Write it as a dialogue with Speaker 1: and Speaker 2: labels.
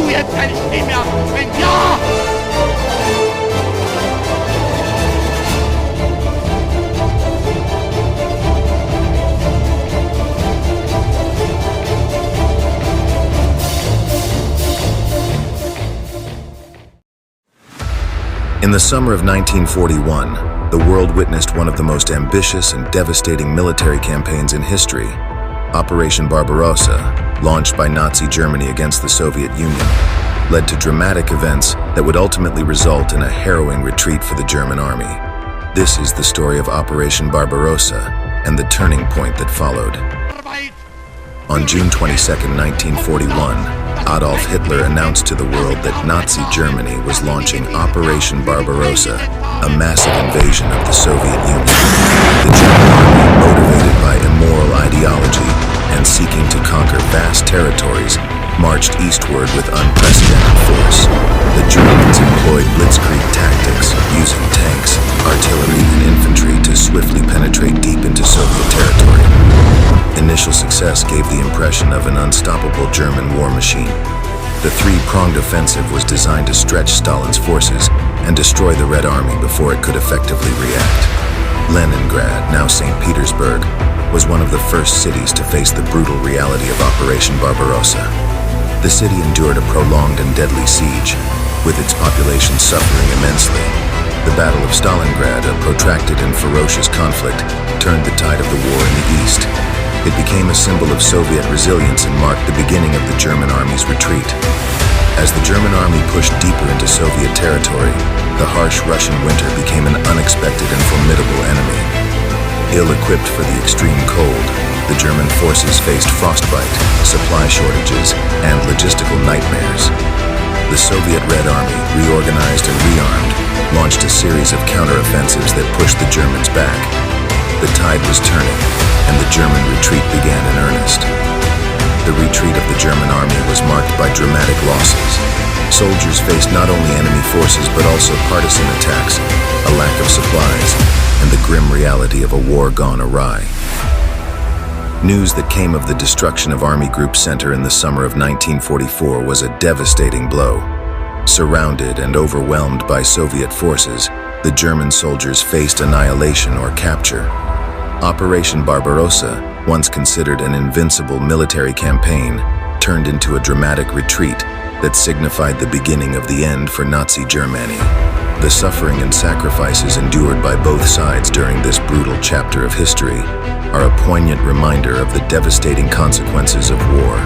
Speaker 1: du jetzt endlich nicht mehr? Wenn ja!
Speaker 2: In the summer of 1941, the world witnessed one of the most ambitious and devastating military campaigns in history. Operation Barbarossa, launched by Nazi Germany against the Soviet Union, led to dramatic events that would ultimately result in a harrowing retreat for the German army. This is the story of Operation Barbarossa and the turning point that followed. On June 22, 1941, Adolf Hitler announced to the world that Nazi Germany was launching Operation Barbarossa, a massive invasion of the Soviet Union. The German army, motivated by immoral ideology and seeking to conquer vast territories, marched eastward with unprecedented force. The Germans employed blitzkrieg tactics, using tanks, artillery, and infantry to swiftly penetrate deep into Soviet territory. Initial success gave the impression of an unstoppable German war machine. The three-pronged offensive was designed to stretch Stalin's forces and destroy the Red Army before it could effectively react. Leningrad, now St. Petersburg, was one of the first cities to face the brutal reality of Operation Barbarossa. The city endured a prolonged and deadly siege, with its population suffering immensely. The Battle of Stalingrad, a protracted and ferocious conflict, turned the tide of the war in the east. It became a symbol of Soviet resilience and marked the beginning of the German army's retreat. As the German army pushed deeper into Soviet territory, the harsh Russian winter became an unexpected and formidable enemy. Ill-equipped for the extreme cold, the German forces faced frostbite, supply shortages, and logistical nightmares. The Soviet Red Army, reorganized and rearmed, launched a series of counteroffensives that pushed the Germans back. The tide was turning, and the German retreat began in earnest. The retreat of the German army was marked by dramatic losses. Soldiers faced not only enemy forces but also partisan attacks, a lack of supplies, and the grim reality of a war gone awry. News that came of the destruction of Army Group Center in the summer of 1944 was a devastating blow. Surrounded and overwhelmed by Soviet forces, the German soldiers faced annihilation or capture. Operation Barbarossa, once considered an invincible military campaign, turned into a dramatic retreat that signified the beginning of the end for Nazi Germany. The suffering and sacrifices endured by both sides during this brutal chapter of history are a poignant reminder of the devastating consequences of war.